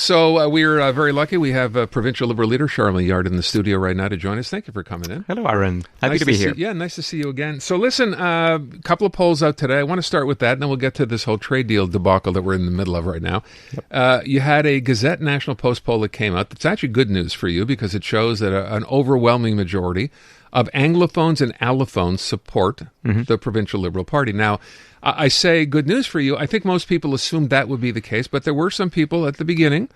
So we're very lucky. We have Provincial Liberal leader Charles Milliard in the studio right now to join us. Thank you for coming in. Hello, Aaron. Happy to be here. Nice to see you again. So listen, a couple of polls out today. I want to start with that, and then we'll get to this whole trade deal debacle that we're in the middle of right now. Yep. You had a Gazette National Post poll that came out. That's actually good news for you because it shows that an overwhelming majority of Anglophones and Allophones support the Provincial Liberal Party. Now, I say good news for you. I think most people assumed that would be the case, but there were some people at the beginning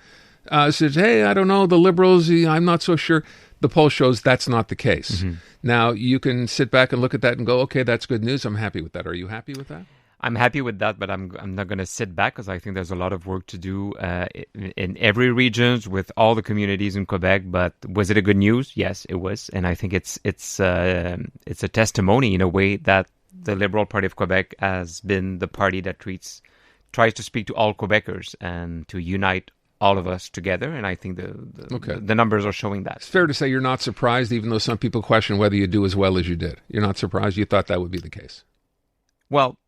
said, hey, I don't know, the Liberals, I'm not so sure. The poll shows that's not the case. Now, you can sit back and look at that and go, okay, that's good news. I'm happy with that. Are you happy with that? I'm happy with that, but I'm not going to sit back because I think there's a lot of work to do in every region with all the communities in Quebec. But was it a good news? Yes, it was, and I think it's a testimony in a way that the Liberal Party of Quebec has been the party that tries to speak to all Quebecers and to unite all of us together. And I think the numbers are showing that. It's fair to say you're not surprised, even though some people question whether you do as well as you did. You're not surprised. You thought that would be the case. Well,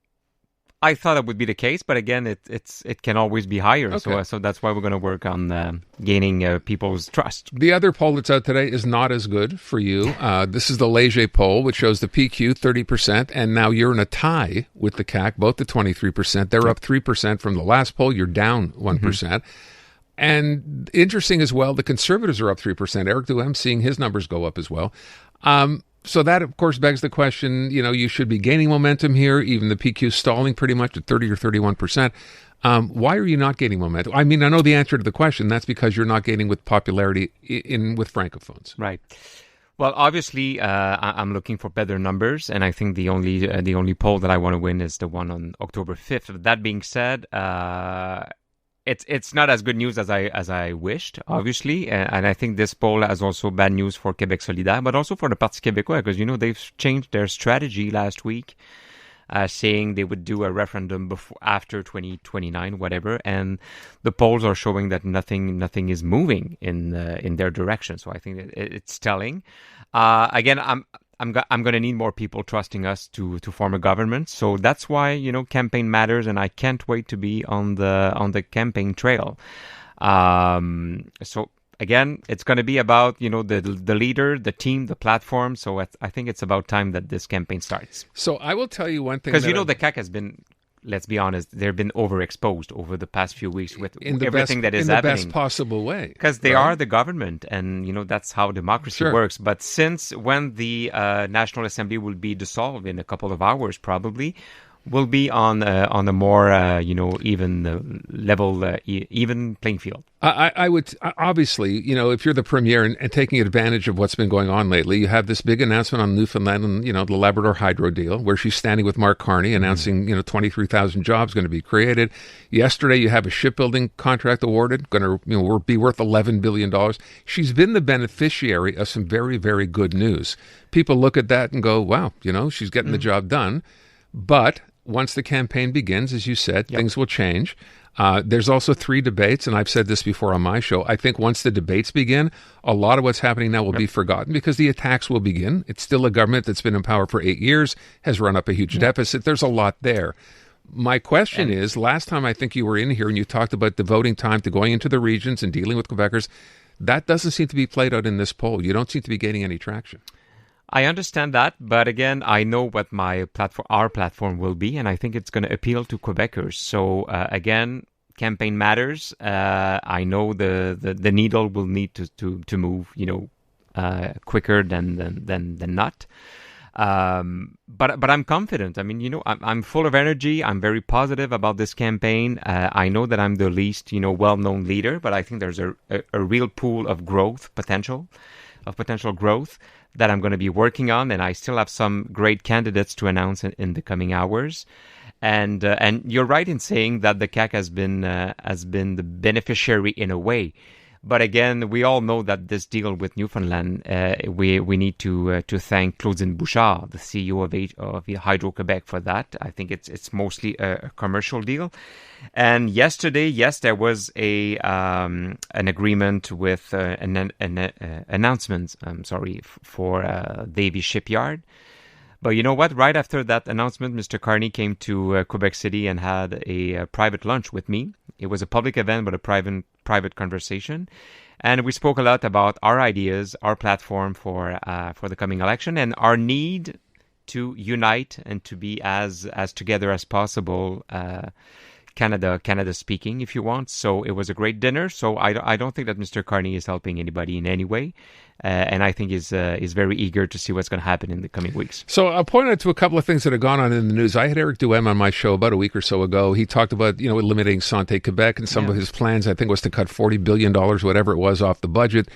I thought it would be the case, but again, it can always be higher. Okay. So that's why we're going to work on gaining people's trust. The other poll that's out today is not as good for you. This is the Leger poll, which shows the PQ 30%, and now you're in a tie with the CAQ, both at 23%. They're up 3% from the last poll. You're down 1%. And interesting as well, the Conservatives are up 3%. Eric Duhem seeing his numbers go up as well. So that, of course, begs the question, you should be gaining momentum here. Even the PQ stalling pretty much at 30 or 31%. Why are you not gaining momentum? I mean, I know the answer to the question. That's because you're not gaining with popularity with Francophones. Right. Well, obviously, I'm looking for better numbers, and I think the only poll that I want to win is the one on October 5th. That being said, It's not as good news as I wished, obviously, and I think this poll has also bad news for Québec solidaire, but also for the Parti québécois, because they've changed their strategy last week, saying they would do a referendum after 2029, whatever, and the polls are showing that nothing is moving in their direction. So I think it's telling. Again, I'm going to need more people trusting us to form a government. So that's why, campaign matters, and I can't wait to be on the campaign trail. So again, it's going to be about, the leader, the team, the platform. So I think it's about time that this campaign starts. So I will tell you one thing. Because, the CAQ has been, let's be honest, they've been overexposed over the past few weeks with everything that is happening. In the best possible way. Because they are the government, and, that's how democracy works. But when the National Assembly will be dissolved in a couple of hours, probably, we'll be on a more, even level, even playing field. I would, obviously, if you're the premier and taking advantage of what's been going on lately, you have this big announcement on Newfoundland and, the Labrador Hydro deal, where she's standing with Mark Carney announcing, 23,000 jobs going to be created. Yesterday, you have a shipbuilding contract awarded, going to be worth $11 billion. She's been the beneficiary of some very, very good news. People look at that and go, wow, she's getting the job done. But once the campaign begins, as you said, things will change. There's also 3 debates, and I've said this before on my show. I think once the debates begin, a lot of what's happening now will be forgotten because the attacks will begin. It's still a government that's been in power for 8 years, has run up a huge deficit. There's a lot there. My question is, last time I think you were in here and you talked about devoting time to going into the regions and dealing with Quebecers, that doesn't seem to be played out in this poll. You don't seem to be gaining any traction. I understand that, but again, I know what our platform will be, and I think it's going to appeal to Quebecers. So again, campaign matters. I know the needle will need to move, quicker than not. But I'm confident. I mean, I'm full of energy. I'm very positive about this campaign. I know that I'm the least, well-known leader, but I think there's a real pool of potential growth that I'm going to be working on, and I still have some great candidates to announce in the coming hours. And you're right in saying that the CAQ has been the beneficiary in a way. But again, we all know that this deal with Newfoundland, we need to thank Claudine Bouchard, the CEO of Hydro-Québec, for that. I think it's mostly a commercial deal. And yesterday, yes, there was an agreement with an announcement. For Davie Shipyard. But you know what? Right after that announcement, Mr. Carney came to Quebec City and had a private lunch with me. It was a public event, but a private conversation. And we spoke a lot about our ideas, our platform for the coming election, and our need to unite and to be as together as possible. Canada speaking, if you want. So it was a great dinner. So I don't think that Mr. Carney is helping anybody in any way. And I think is very eager to see what's going to happen in the coming weeks. So I'll point out to a couple of things that have gone on in the news. I had Eric Duhem on my show about a week or so ago. He talked about, eliminating Santé Quebec, and some of his plans, I think, was to cut $40 billion, whatever it was, off the budget.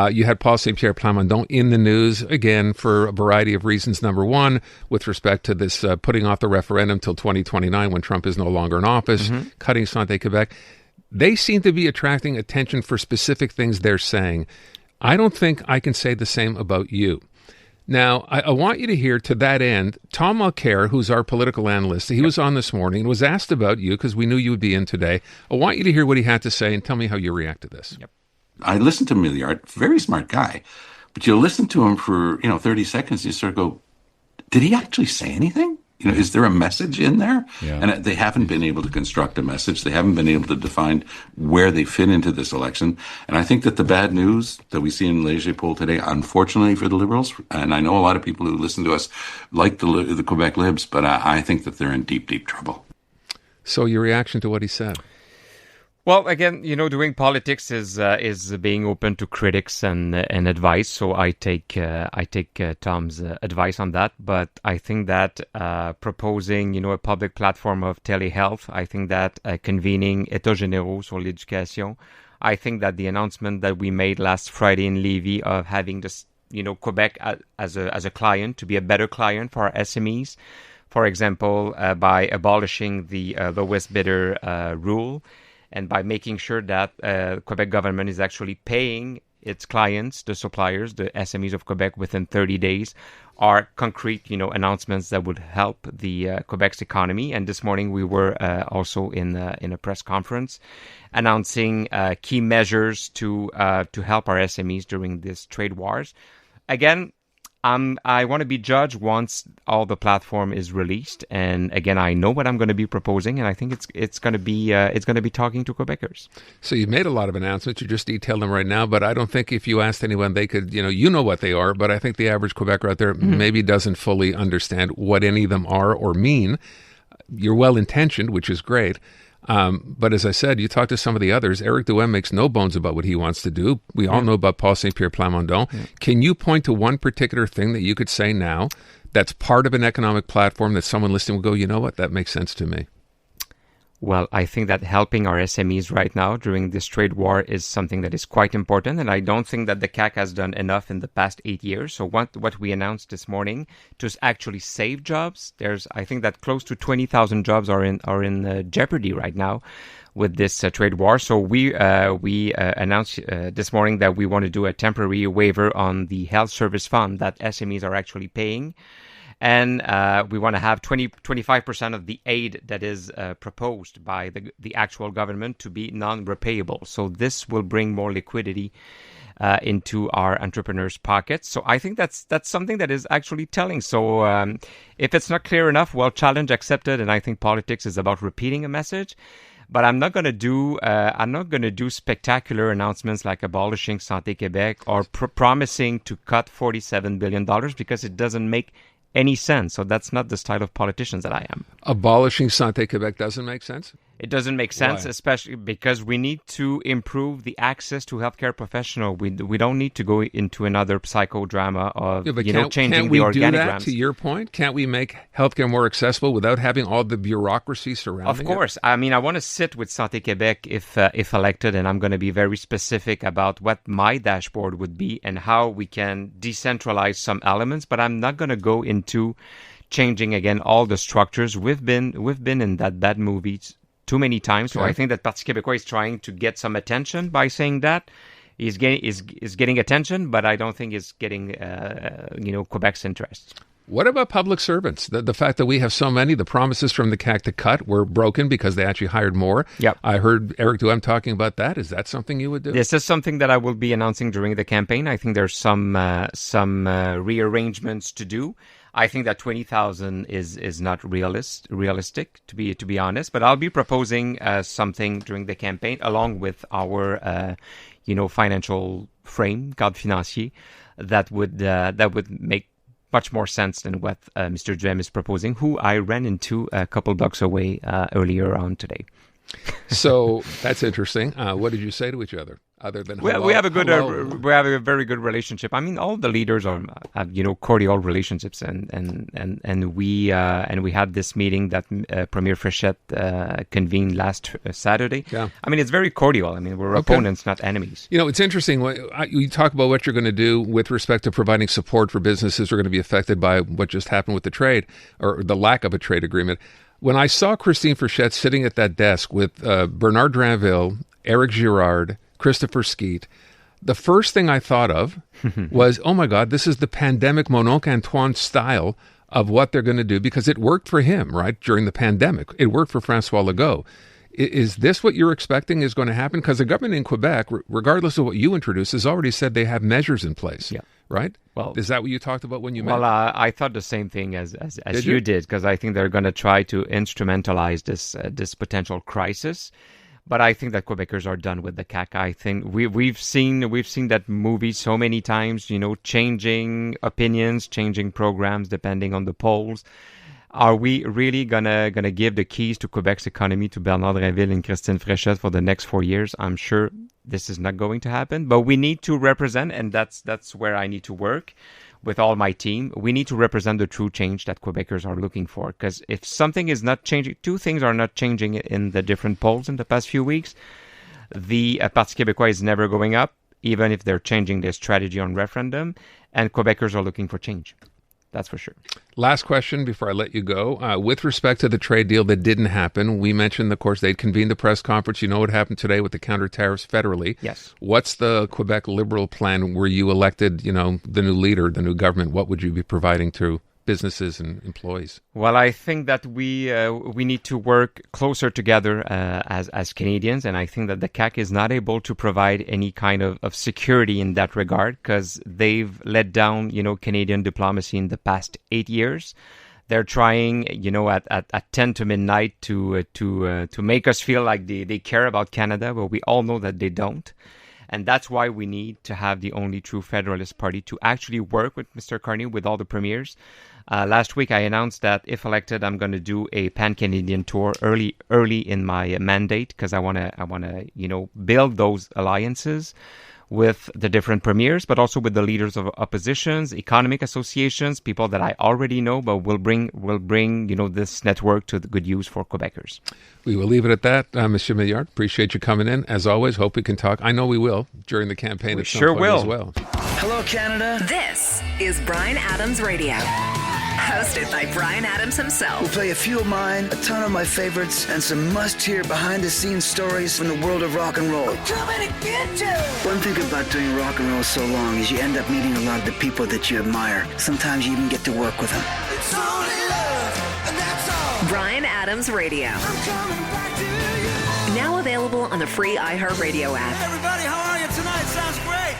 You had Paul Saint-Pierre Plamondon in the news, again, for a variety of reasons. Number one, with respect to this putting off the referendum till 2029 when Trump is no longer in office, cutting Santé Quebec. They seem to be attracting attention for specific things they're saying. I don't think I can say the same about you. Now, I want you to hear, to that end, Tom Mulcair, who's our political analyst, he was on this morning and was asked about you because we knew you would be in today. I want you to hear what he had to say and tell me how you react to this. Yep. I listened to Milliard, very smart guy, but you listen to him for 30 seconds, you sort of go, did he actually say anything? Is there a message in there? Yeah. And they haven't been able to construct a message. They haven't been able to define where they fit into this election. And I think that the bad news that we see in Léger poll today, unfortunately for the Liberals, and I know a lot of people who listen to us like the Quebec Libs, but I think that they're in deep, deep trouble. So your reaction to what he said? Well, again, doing politics is being open to critics and advice. So I take Tom's advice on that. But I think that proposing, a public platform of telehealth, I think that convening États généraux sur l'éducation, I think that the announcement that we made last Friday in Lévis of having this, Quebec as a client, to be a better client for our SMEs, for example, by abolishing the lowest bidder rule. And by making sure that Quebec government is actually paying its clients, the suppliers, the SMEs of Quebec within 30 days, are concrete, announcements that would help the Quebec's economy. And this morning we were also in a press conference announcing key measures to help our SMEs during this trade wars. Again, I want to be judged once all the platform is released, and again, I know what I'm going to be proposing, and I think it's going to be talking to Quebecers. So you've made a lot of announcements. You just detailed them right now, but I don't think if you asked anyone, they could, you know what they are. But I think the average Quebecer out there maybe doesn't fully understand what any of them are or mean. You're well intentioned, which is great. But as I said, you talk to some of the others. Eric Duhem makes no bones about what he wants to do. We all know about Paul Saint-Pierre Plamondon. Can you point to one particular thing that you could say now that's part of an economic platform that someone listening will go, you know what, that makes sense to me? Well, I think that helping our SMEs right now during this trade war is something that is quite important, and I don't think that the CAQ has done enough in the past 8 years. So what we announced this morning to actually save jobs, I think that close to 20,000 jobs are in jeopardy right now with this trade war. So we announced this morning that we want to do a temporary waiver on the health service fund that SMEs are actually paying. And we want to have 25% of the aid that is proposed by the actual government to be non-repayable. So this will bring more liquidity into our entrepreneurs' pockets. So I think that's something that is actually telling. So if it's not clear enough, well, challenge accepted. And I think politics is about repeating a message. But I'm not going to do spectacular announcements like abolishing Santé Québec or promising to cut $47 billion because it doesn't make any sense. So that's not the style of politicians that I am. Abolishing Santé Québec doesn't make sense? It doesn't make sense, Why? Especially because we need to improve the access to healthcare professional. We don't need to go into another psychodrama of changing the organograms. Can't we do that, to your point? Can't we make healthcare more accessible without having all the bureaucracy surrounding it? Of course. I mean, I want to sit with Santé Québec if elected, and I'm going to be very specific about what my dashboard would be and how we can decentralize some elements. But I'm not going to go into changing again all the structures. We've been in that bad movie too many times. So I think that Parti Québécois is trying to get some attention by saying that. He's getting attention, but I don't think he's getting Quebec's interest. What about public servants? The fact that we have so many, the promises from the CAC to cut were broken because they actually hired more. Yep. I heard Eric Duhem talking about that. Is that something you would do? This is something that I will be announcing during the campaign. I think there's some rearrangements to do. I think that 20,000 is not realistic, to be honest. But I'll be proposing something during the campaign, along with our financial frame, cadre financier, that would make much more sense than what Mr. Duhem is proposing, who I ran into a couple blocks away earlier on today. So that's interesting. What did you say to each other? Other than we have a very good relationship. I mean, all the leaders have cordial relationships, and we had this meeting that Premier Fréchette convened last Saturday. Yeah. I mean, it's very cordial. I mean, we're opponents, not enemies. It's interesting. You talk about what you're going to do with respect to providing support for businesses who are going to be affected by what just happened with the trade or the lack of a trade agreement. When I saw Christine Fréchette sitting at that desk with Bernard Drinville, Eric Girard, Christopher Skeet, the first thing I thought of was, oh my God, this is the pandemic Mon Oncle Antoine style of what they're going to do, because it worked for him, right, during the pandemic. It worked for François Legault. Is this what you're expecting is going to happen? Because the government in Quebec, regardless of what you introduce, has already said they have measures in place, right? Well, is that what you talked about when you met? Well, I thought the same thing as you did, because I think they're going to try to instrumentalize this potential crisis. But I think that Quebecers are done with the CAQ. I think we've seen that movie so many times, changing opinions, changing programs depending on the polls. Are we really gonna give the keys to Quebec's economy to Bernard Drinville and Christine Fréchette for the next 4 years? I'm sure this is not going to happen. But we need to represent, and that's where I need to work with all my team. We need to represent the true change that Quebecers are looking for. Because if something is not changing, two things are not changing in the different polls in the past few weeks. The Parti Québécois is never going up, even if they're changing their strategy on referendum. And Quebecers are looking for change. That's for sure. Last question before I let you go. With respect to the trade deal that didn't happen, we mentioned, of course, they'd convened the press conference. You know what happened today with the counter tariffs federally. Yes. What's the Quebec Liberal plan? Were you elected, the new leader, the new government? What would you be providing to businesses and employees? Well, I think that we need to work closer together as Canadians, and I think that the CAQ is not able to provide any kind of security in that regard, because they've let down Canadian diplomacy in the past 8 years. They're trying at 10 to midnight to make us feel like they care about Canada, but we all know that they don't. And that's why we need to have the only true Federalist Party to actually work with Mr. Carney, with all the premiers. Last week, I announced that if elected, I'm going to do a pan-Canadian tour early in my mandate, because I want to build those alliances with the different premiers, but also with the leaders of oppositions, economic associations, people that I already know, but will bring this network to the good use for Quebecers. We will leave it at that, Monsieur Milliard. Appreciate you coming in. As always, hope we can talk. I know we will during the campaign at some point as well. Hello, Canada. This is Bryan Adams Radio. Hosted by Bryan Adams himself. We'll play a few of mine, a ton of my favorites, and some must-hear behind-the-scenes stories from the world of rock and roll. I'm coming to get you! One thing about doing rock and roll so long is you end up meeting a lot of the people that you admire. Sometimes you even get to work with them. It's only love, and that's all. Bryan Adams Radio. I'm coming back to you. Now available on the free iHeartRadio app. Everybody, how are you tonight? Sounds great.